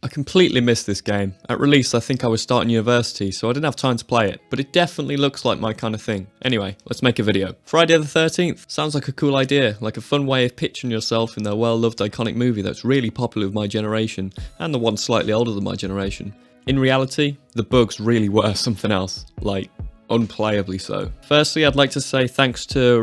I completely missed this game. At release, I think I was starting university, so I didn't have time to play it, but it definitely looks like my kind of thing. Anyway, let's make a video. Friday the 13th. Sounds like a cool idea, like a fun way of picturing yourself in the well-loved iconic movie that's really popular with my generation, and the one slightly older than my generation. In reality, the bugs really were something else, like, unplayably so. Firstly, I'd like to say thanks to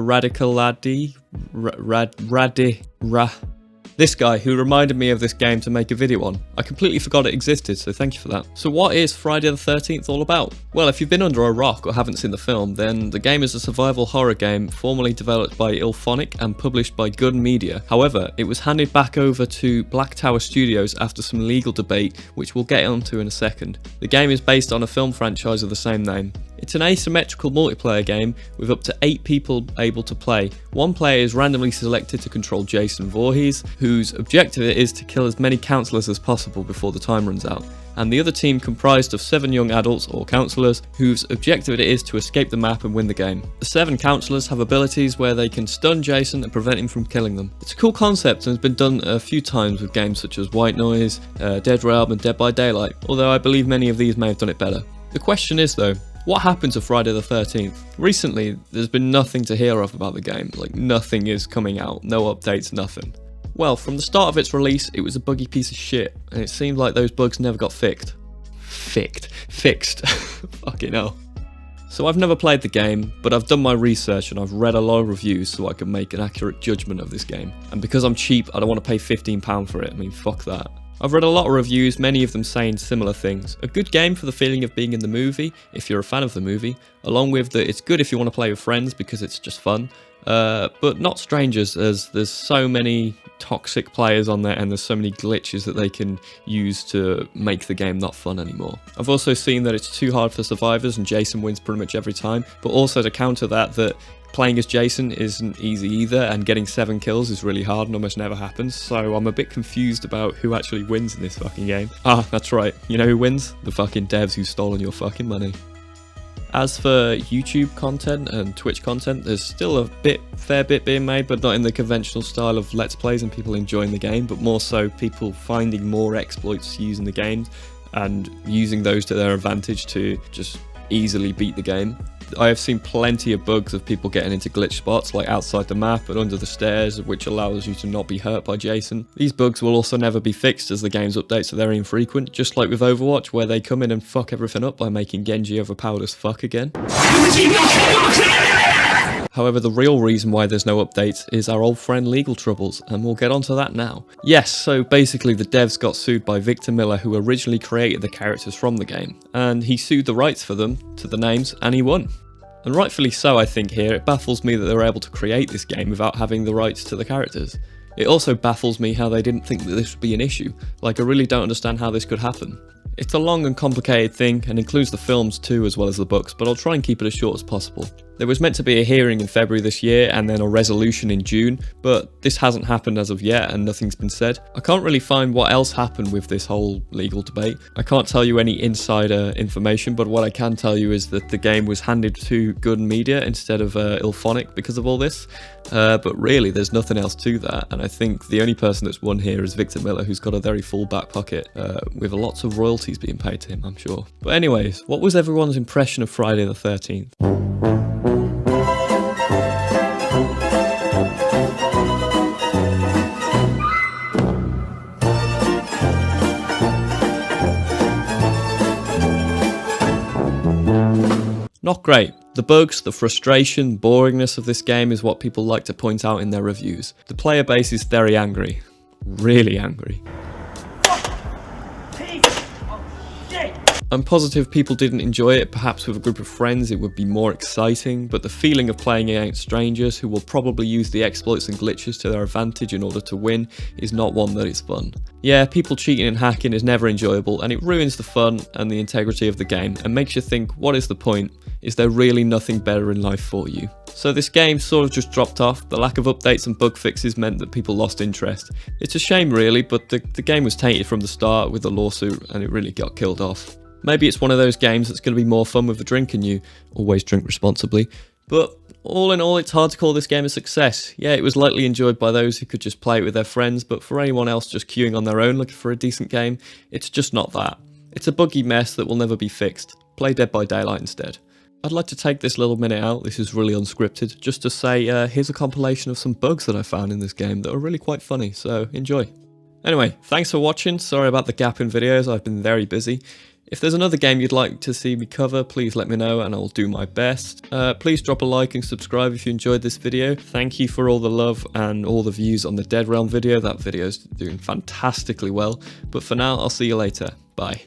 this guy who reminded me of this game to make a video on. I completely forgot it existed, so thank you for that. So what is Friday the 13th all about? Well, if you've been under a rock or haven't seen the film, then the game is a survival horror game formerly developed by IllFonic and published by Gun Media. However, it was handed back over to Black Tower Studios after some legal debate, which we'll get onto in a second. The game is based on a film franchise of the same name. It's an asymmetrical multiplayer game with up to 8 people able to play. One player is randomly selected to control Jason Voorhees, whose objective it is to kill as many counsellors as possible before the time runs out. And the other team comprised of 7 young adults or counsellors whose objective it is to escape the map and win the game. The 7 counsellors have abilities where they can stun Jason and prevent him from killing them. It's a cool concept and has been done a few times with games such as White Noise, Dead Realm and Dead by Daylight, although I believe many of these may have done it better. The question is though, what happened to Friday the 13th? Recently, there's been nothing to hear of about the game, like nothing is coming out, no updates, nothing. Well, from the start of its release, it was a buggy piece of shit, and it seemed like those bugs never got fixed. Fixed. Fucking hell. So I've never played the game, but I've done my research and I've read a lot of reviews so I can make an accurate judgment of this game. And because I'm cheap, I don't want to pay £15 for it, I mean fuck that. I've read a lot of reviews, many of them saying similar things. A good game for the feeling of being in the movie, if you're a fan of the movie, along with that it's good if you want to play with friends because it's just fun, but not strangers as there's so many toxic players on there and there's so many glitches that they can use to make the game not fun anymore. I've also seen that it's too hard for survivors and Jason wins pretty much every time, but also to counter that playing as Jason isn't easy either, and getting 7 kills is really hard and almost never happens, so I'm a bit confused about who actually wins in this fucking game. Ah, that's right, you know who wins? The fucking devs who've stolen your fucking money. As for YouTube content and Twitch content, there's still a fair bit being made, but not in the conventional style of Let's Plays and people enjoying the game, but more so people finding more exploits using the game and using those to their advantage to just easily beat the game. I have seen plenty of bugs of people getting into glitch spots like outside the map and under the stairs, which allows you to not be hurt by Jason. These bugs will also never be fixed as the game's updates are very infrequent, just like with Overwatch where they come in and fuck everything up by making Genji overpowered as fuck again. However, the real reason why there's no updates is our old friend legal troubles, and we'll get onto that now. Yes, so basically the devs got sued by Victor Miller, who originally created the characters from the game, and he sued the rights for them to the names, and he won. And rightfully so, I think here. It baffles me that they were able to create this game without having the rights to the characters. It also baffles me how they didn't think that this would be an issue. Like, I really don't understand how this could happen. It's a long and complicated thing and includes the films too as well as the books, but I'll try and keep it as short as possible. There was meant to be a hearing in February this year and then a resolution in June, but this hasn't happened as of yet and nothing's been said. I can't really find what else happened with this whole legal debate. I can't tell you any insider information, but what I can tell you is that the game was handed to Gun Media instead of IllFonic because of all this. But really, there's nothing else to that, and I think the only person that's won here is Victor Miller, who's got a very full back pocket, with lots of royalties being paid to him, I'm sure. But anyways, what was everyone's impression of Friday the 13th? Not great. The bugs, the frustration, boringness of this game is what people like to point out in their reviews. The player base is very angry. Really angry. I'm positive people didn't enjoy it. Perhaps with a group of friends it would be more exciting, but the feeling of playing against strangers who will probably use the exploits and glitches to their advantage in order to win is not one that is fun. Yeah, people cheating and hacking is never enjoyable, and it ruins the fun and the integrity of the game and makes you think, what is the point? Is there really nothing better in life for you? So this game sort of just dropped off. The lack of updates and bug fixes meant that people lost interest. It's a shame really, but the game was tainted from the start with the lawsuit and it really got killed off. Maybe it's one of those games that's going to be more fun with a drink in you, always drink responsibly, But all in all, it's hard to call this game a success. Yeah, it was lightly enjoyed by those who could just play it with their friends, but for anyone else just queuing on their own looking for a decent game, it's just not that. It's a buggy mess that will never be fixed. Play Dead by Daylight instead. I'd like to take this little minute out, this is really unscripted, just to say here's a compilation of some bugs that I found in this game that are really quite funny, so enjoy. Anyway, thanks for watching, sorry about the gap in videos, I've been very busy. If there's another game you'd like to see me cover, please let me know and I'll do my best. Please drop a like and subscribe if you enjoyed this video. Thank you for all the love and all the views on the Dead Realm video, that video's doing fantastically well. But for now, I'll see you later, bye.